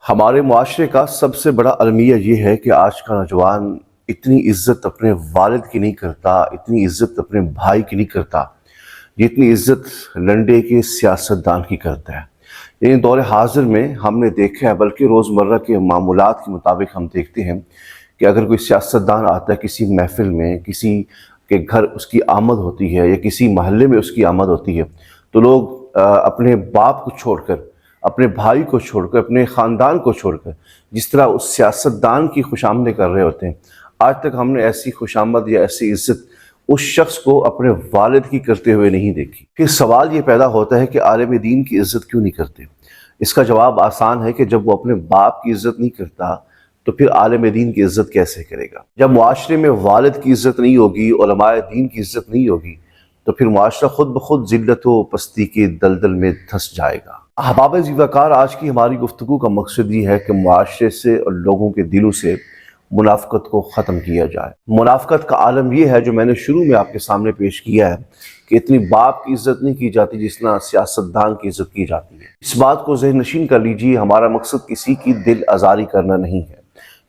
ہمارے معاشرے کا سب سے بڑا المیہ یہ ہے کہ آج کا نوجوان اتنی عزت اپنے والد کی نہیں کرتا، اتنی عزت اپنے بھائی کی نہیں کرتا، جتنی عزت لنڈے کے سیاستدان کی کرتا ہے۔ یعنی دور حاضر میں ہم نے دیکھا ہے، بلکہ روزمرہ کے معمولات کے مطابق ہم دیکھتے ہیں کہ اگر کوئی سیاستدان آتا ہے کسی محفل میں، کسی کے گھر اس کی آمد ہوتی ہے یا کسی محلے میں اس کی آمد ہوتی ہے، تو لوگ اپنے باپ کو چھوڑ کر، اپنے بھائی کو چھوڑ کر، اپنے خاندان کو چھوڑ کر جس طرح اس سیاستدان کی خوش آمدیں کر رہے ہوتے ہیں، آج تک ہم نے ایسی خوش آمد یا ایسی عزت اس شخص کو اپنے والد کی کرتے ہوئے نہیں دیکھی۔ پھر سوال یہ پیدا ہوتا ہے کہ عالم دین کی عزت کیوں نہیں کرتے؟ اس کا جواب آسان ہے کہ جب وہ اپنے باپ کی عزت نہیں کرتا تو پھر عالم دین کی عزت کیسے کرے گا؟ جب معاشرے میں والد کی عزت نہیں ہوگی، علماء دین کی عزت نہیں ہوگی، تو پھر معاشرہ خود بخود ذلت و پستی کے دلدل میں دھس جائے گا۔ احباب ذی وقار، آج کی ہماری گفتگو کا مقصد یہ ہے کہ معاشرے سے اور لوگوں کے دلوں سے منافقت کو ختم کیا جائے۔ منافقت کا عالم یہ ہے جو میں نے شروع میں آپ کے سامنے پیش کیا ہے کہ اتنی باپ کی عزت نہیں کی جاتی جس طرح سیاستدان کی عزت کی جاتی ہے۔ اس بات کو ذہن نشین کر لیجئے، ہمارا مقصد کسی کی دل آزاری کرنا نہیں ہے،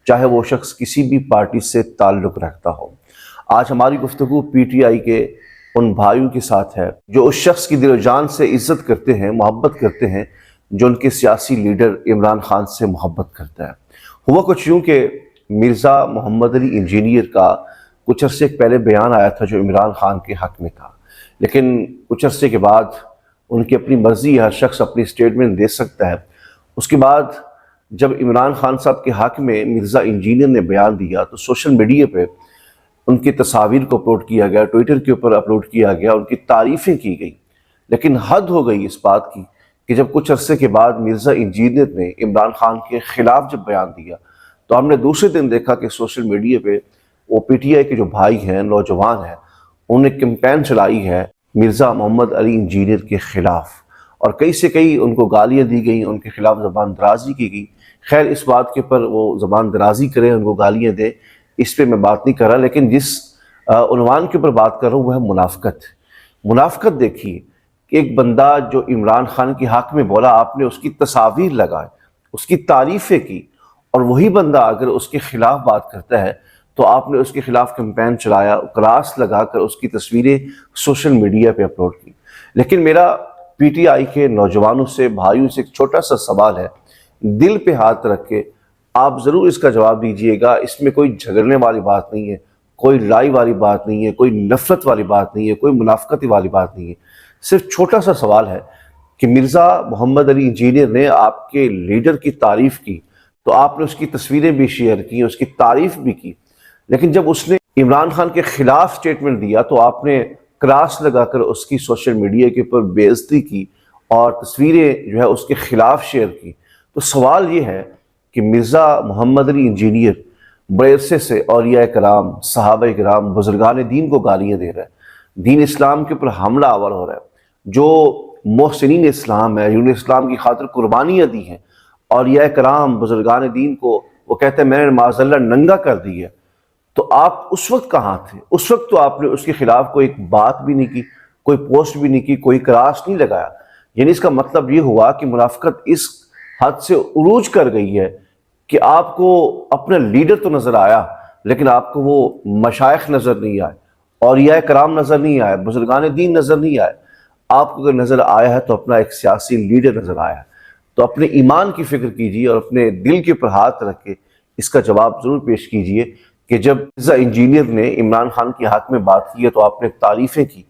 چاہے وہ شخص کسی بھی پارٹی سے تعلق رکھتا ہو۔ آج ہماری گفتگو پی ٹی آئی کے ان بھائیوں کے ساتھ ہے جو اس شخص کی دل و جان سے عزت کرتے ہیں، محبت کرتے ہیں، جو ان کے سیاسی لیڈر عمران خان سے محبت کرتا ہے۔ ہوا کچھ یوں کہ مرزا محمد علی انجینئر کا کچھ عرصے پہلے بیان آیا تھا جو عمران خان کے حق میں تھا، لیکن کچھ عرصے کے بعد ان کی اپنی مرضی، ہر شخص اپنی سٹیٹمنٹ دے سکتا ہے۔ اس کے بعد جب عمران خان صاحب کے حق میں مرزا انجینئر نے بیان دیا تو سوشل میڈیا پہ ان کی تصاویر کو اپلوڈ کیا گیا، ٹویٹر کے اوپر اپلوڈ کیا گیا، ان کی تعریفیں کی گئی، لیکن حد ہو گئی اس بات کی کہ جب کچھ عرصے کے بعد مرزا انجینئر نے عمران خان کے خلاف جب بیان دیا تو ہم نے دوسرے دن دیکھا کہ سوشل میڈیا پہ وہ پی ٹی آئی کے جو بھائی ہیں، نوجوان ہیں، انہوں نے کیمپین چلائی ہے مرزا محمد علی انجینئر کے خلاف، اور کئی سے کئی ان کو گالیاں دی گئیں، ان کے خلاف زبان درازی کی گئی۔ خیر، اس بات کے پر وہ زبان درازی کریں، ان کو گالیاں دیں، اس پہ میں بات نہیں کر رہا، لیکن جس عنوان کے اوپر بات کر رہا ہوں وہ ہے منافقت۔ منافقت دیکھیے کہ ایک بندہ جو عمران خان کے حق میں بولا، آپ نے اس کی تصاویر لگائے، اس کی تعریفیں کی، اور وہی بندہ اگر اس کے خلاف بات کرتا ہے تو آپ نے اس کے خلاف کیمپین چلایا، کراس لگا کر اس کی تصویریں سوشل میڈیا پہ اپلوڈ کی۔ لیکن میرا پی ٹی آئی کے نوجوانوں سے، بھائیوں سے ایک چھوٹا سا سوال ہے، دل پہ ہاتھ رکھ کے آپ ضرور اس کا جواب دیجئے گا۔ اس میں کوئی جھگڑنے والی بات نہیں ہے، کوئی لڑائی والی بات نہیں ہے، کوئی نفرت والی بات نہیں ہے، کوئی منافقت والی بات نہیں ہے۔ صرف چھوٹا سا سوال ہے کہ مرزا محمد علی انجینئر نے آپ کے لیڈر کی تعریف کی تو آپ نے اس کی تصویریں بھی شیئر کی، اس کی تعریف بھی کی، لیکن جب اس نے عمران خان کے خلاف سٹیٹمنٹ دیا تو آپ نے کراس لگا کر اس کی سوشل میڈیا کے اوپر بے عزتی کی اور تصویریں جو ہے اس کے خلاف شیئر کی۔ تو سوال یہ ہے کہ مرزا محمد علی انجینئر بڑے عرصے سے اولیاء کرام، صحابہ کرام، بزرگان دین کو گالیاں دے رہا ہے، دین اسلام کے اوپر حملہ آور ہو رہا ہے، جو محسنین اسلام ہے، جنہوں نے اسلام کی خاطر قربانیاں دی ہیں، اولیاء کرام، بزرگان دین کو وہ کہتے ہیں میں نے معاذ اللہ ننگا کر دی ہے، تو آپ اس وقت کہاں تھے؟ اس وقت تو آپ نے اس کے خلاف کوئی ایک بات بھی نہیں کی، کوئی پوسٹ بھی نہیں کی، کوئی کراس نہیں لگایا۔ یعنی اس کا مطلب یہ ہوا کہ منافقت اس حد سے عروج کر گئی ہے کہ آپ کو اپنا لیڈر تو نظر آیا لیکن آپ کو وہ مشائخ نظر نہیں آئے، اولیاء کرام نظر نہیں آئے، بزرگان دین نظر نہیں آئے۔ آپ کو اگر نظر آیا ہے تو اپنا ایک سیاسی لیڈر نظر آیا ہے۔ تو اپنے ایمان کی فکر کیجیے اور اپنے دل کے اوپر ہاتھ رکھ کے اس کا جواب ضرور پیش کیجیے کہ جب مرزا انجینئر نے عمران خان کے حق میں بات کی ہے تو آپ نے تعریفیں کی،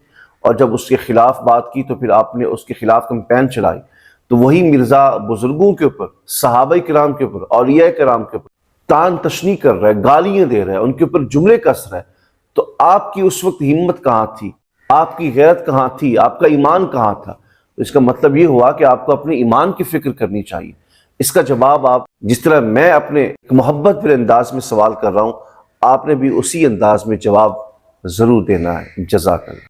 اور جب اس کے خلاف بات کی تو پھر آپ نے اس کے خلاف کیمپین چلائی، تو وہی مرزا بزرگوں کے اوپر، صحابہ کرام کے اوپر، اولیاء کرام کے اوپر تان تشنی کر رہا ہے، گالیاں دے رہا ہے، ان کے اوپر جملے کس رہا ہے، تو آپ کی اس وقت ہمت کہاں تھی؟ آپ کی غیرت کہاں تھی؟ آپ کا ایمان کہاں تھا؟ تو اس کا مطلب یہ ہوا کہ آپ کو اپنے ایمان کی فکر کرنی چاہیے۔ اس کا جواب آپ، جس طرح میں اپنے محبت بھرے انداز میں سوال کر رہا ہوں، آپ نے بھی اسی انداز میں جواب ضرور دینا ہے۔ جزاک اللہ۔